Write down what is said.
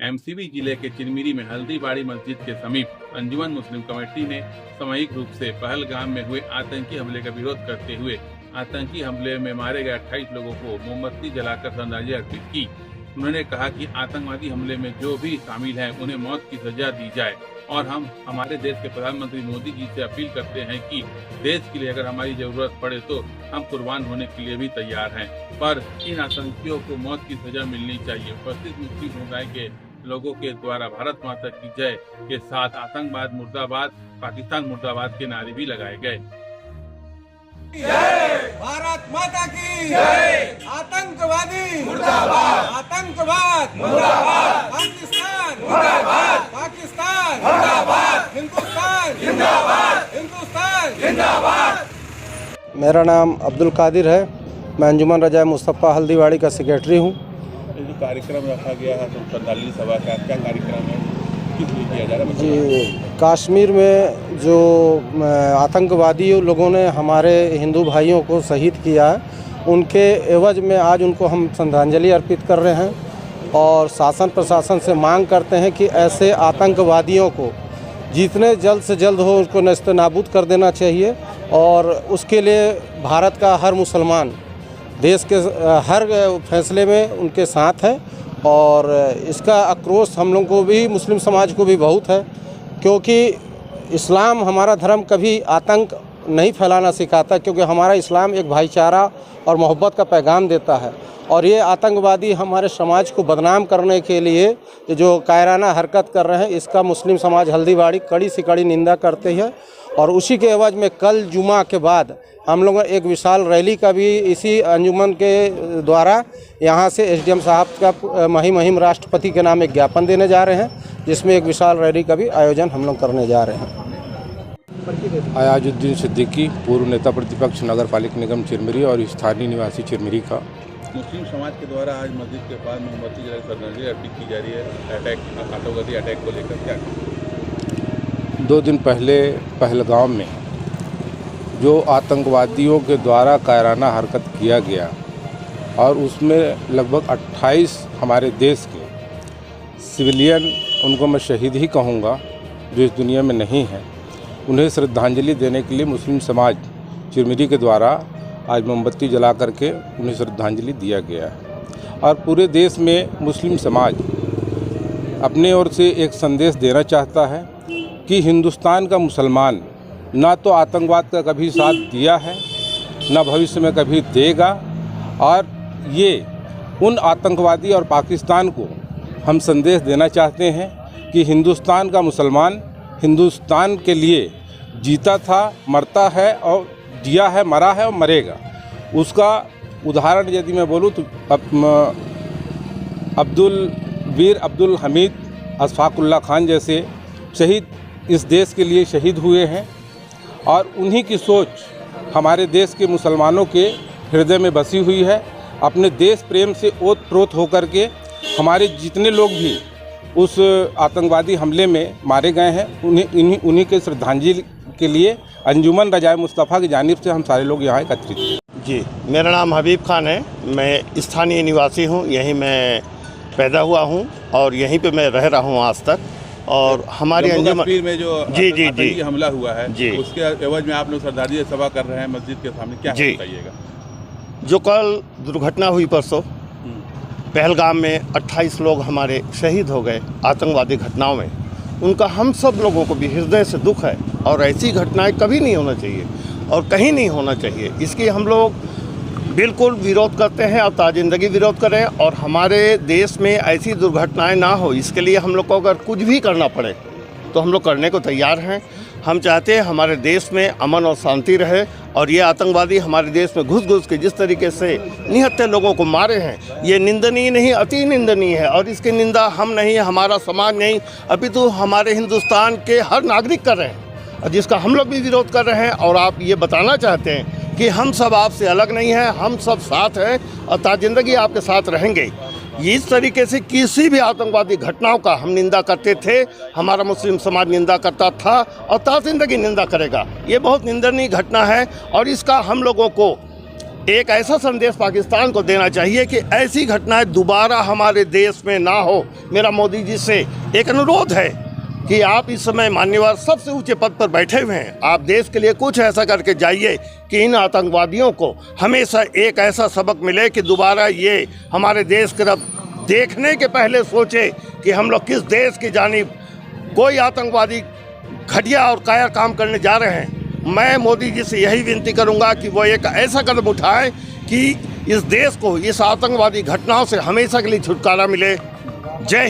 MCB जिले के चिरमिरी में हल्दीबाड़ी मस्जिद के समीप अंजुमन मुस्लिम कमेटी ने सामूहिक रूप से पहलगाम में हुए आतंकी हमले का विरोध करते हुए आतंकी हमले में मारे गए 28 लोगों को मोमबत्ती जलाकर श्रद्धांजलि अर्पित की। उन्होंने कहा कि आतंकवादी हमले में जो भी शामिल हैं उन्हें मौत की सजा दी जाए और हम हमारे देश के प्रधानमंत्री मोदी जी से अपील करते हैं कि देश के लिए अगर हमारी जरूरत पड़े तो हम कुर्बान होने के लिए भी तैयार हैं, पर इन आतंकियों को मौत की सजा मिलनी चाहिए। उपस्थित मुस्लिम समुदाय के लोगों के द्वारा भारत माता की जय के साथ आतंकवाद मुर्दाबाद, पाकिस्तान मुर्दाबाद के नारे भी लगाए गए। भारत माता की जय। आतंकवादी मुर्दाबाद, आतंकवाद मुर्दाबाद, पाकिस्तान मुर्दाबाद, पाकिस्तान मुर्दाबाद, हिंदुस्तान जिंदाबाद, हिंदुस्तान जिंदाबाद। मेरा नाम अब्दुल कादिर है। मैं अंजुमन रजाए मुस्तफ़ा हल्दीबाड़ी का सेक्रेटरी हूँ। जो कार्यक्रम रखा गया है श्रद्धांजलि सभा का क्या कार्यक्रम है, किस लिए किया जा रहा है? जी, कश्मीर में जो आतंकवादी लोगों ने हमारे हिंदू भाइयों को शहीद किया है, उनके एवज में आज उनको हम श्रद्धांजलि अर्पित कर रहे हैं और शासन प्रशासन से मांग करते हैं कि ऐसे आतंकवादियों को जितने जल्द से जल्द हो उसको नेस्तनाबूद कर देना चाहिए और उसके लिए भारत का हर मुसलमान देश के हर फैसले में उनके साथ है। और इसका आक्रोश हम लोग को भी, मुस्लिम समाज को भी बहुत है, क्योंकि इस्लाम हमारा धर्म कभी आतंक नहीं फैलाना सिखाता, क्योंकि हमारा इस्लाम एक भाईचारा और मोहब्बत का पैगाम देता है। और ये आतंकवादी हमारे समाज को बदनाम करने के लिए जो कायराना हरकत कर रहे हैं, इसका मुस्लिम समाज हल्दीबाड़ी कड़ी से कड़ी निंदा करते हैं। और उसी के एवज में कल जुमा के बाद हम लोग एक विशाल रैली का भी इसी अंजुमन के द्वारा यहाँ से एसडीएम साहब का महिम राष्ट्रपति के नाम एक ज्ञापन देने जा रहे हैं, जिसमें एक विशाल रैली का भी आयोजन हम लोग करने जा रहे हैं। अयाजुद्दीन सिद्दीकी, पूर्व नेता प्रतिपक्ष नगर पालिका निगम चिरमिरी और स्थानीय निवासी चिरमिरी का। मुस्लिम समाज के द्वारा आज मस्जिद के पास मोमबत्ती जलाकर श्रद्धांजलि अर्पित की जा रही है आतंकवादी अटैक को लेकर। क्या 2 दिन पहले पहलगाम में जो आतंकवादियों के द्वारा कायराना हरकत किया गया और उसमें लगभग 28 हमारे देश के सिविलियन, उनको मैं शहीद ही कहूँगा, जो इस दुनिया में नहीं है, उन्हें श्रद्धांजलि देने के लिए मुस्लिम समाज चिरमिरी के द्वारा आज मोमबत्ती जला करके उन्हें श्रद्धांजलि दिया गया है। और पूरे देश में मुस्लिम समाज अपने ओर से एक संदेश देना चाहता है कि हिंदुस्तान का मुसलमान ना तो आतंकवाद का कभी साथ दिया है, ना भविष्य में कभी देगा। और ये उन आतंकवादी और पाकिस्तान को हम संदेश देना चाहते हैं कि हिंदुस्तान का मुसलमान हिंदुस्तान के लिए जीता था, मरता है और जिया है, मरा है और मरेगा। उसका उदाहरण यदि मैं बोलूँ तो अब्दुल हमीद, अशफाकुल्ला खान जैसे शहीद इस देश के लिए शहीद हुए हैं और उन्हीं की सोच हमारे देश के मुसलमानों के हृदय में बसी हुई है। अपने देश प्रेम से ओत-प्रोत होकर के हमारे जितने लोग भी उस आतंकवादी हमले में मारे गए हैं, उन्हीं के श्रद्धांजलि के लिए अंजुमन रजाए मुस्तफ़ा की जानिब से हम सारे लोग यहाँ एकत्रित हैं। जी, मेरा नाम हबीब खान है। मैं स्थानीय निवासी हूँ, यहीं मैं पैदा हुआ हूँ और यहीं पे मैं रह रहा हूँ आज तक। और हमारे कश्मीर में जो जी हमला हुआ है, जी, उसके एवज में आप लोग श्रद्धांजलि सभा कर रहे हैं मस्जिद के सामने, क्या बताइएगा? जो कल दुर्घटना हुई परसों पहलगाम में 28 लोग हमारे शहीद हो गए आतंकवादी घटनाओं में, उनका हम सब लोगों को भी हृदय से दुख है और ऐसी घटनाएं कभी नहीं होना चाहिए और कहीं नहीं होना चाहिए। इसकी हम लोग बिल्कुल विरोध करते हैं और ताजिंदगी विरोध करें और हमारे देश में ऐसी दुर्घटनाएं ना हो, इसके लिए हम लोग को अगर कुछ भी करना पड़े तो हम लोग करने को तैयार हैं। हम चाहते हैं हमारे देश में अमन और शांति रहे और ये आतंकवादी हमारे देश में घुस के जिस तरीके से निहत्थे लोगों को मारे हैं, ये निंदनीय नहीं, अति निंदनीय है। और इसकी निंदा हम नहीं, हमारा समाज नहीं, अपितु हमारे हिंदुस्तान के हर नागरिक कर रहे हैं, जिसका हम लोग भी विरोध कर रहे हैं। और आप ये बताना चाहते हैं कि हम सब आपसे अलग नहीं हैं, हम सब साथ हैं और ताजिंदगी आपके साथ रहेंगे। इस तरीके से किसी भी आतंकवादी घटनाओं का हम निंदा करते थे, हमारा मुस्लिम समाज निंदा करता था और ताजिंदगी निंदा करेगा। ये बहुत निंदनीय घटना है और इसका हम लोगों को एक ऐसा संदेश पाकिस्तान को देना चाहिए कि ऐसी घटनाएं दोबारा हमारे देश में ना हो। मेरा मोदी जी से एक अनुरोध है कि आप इस समय मान्यवर सबसे ऊंचे पद पर बैठे हुए हैं, आप देश के लिए कुछ ऐसा करके जाइए कि इन आतंकवादियों को हमेशा एक ऐसा सबक मिले कि दोबारा ये हमारे देश की तरफ देखने के पहले सोचे कि हम लोग किस देश की जानिब कोई आतंकवादी घटिया और कायर काम करने जा रहे हैं। मैं मोदी जी से यही विनती करूंगा कि वो एक ऐसा कदम उठाएं कि इस देश को इस आतंकवादी घटनाओं से हमेशा के लिए छुटकारा मिले। जय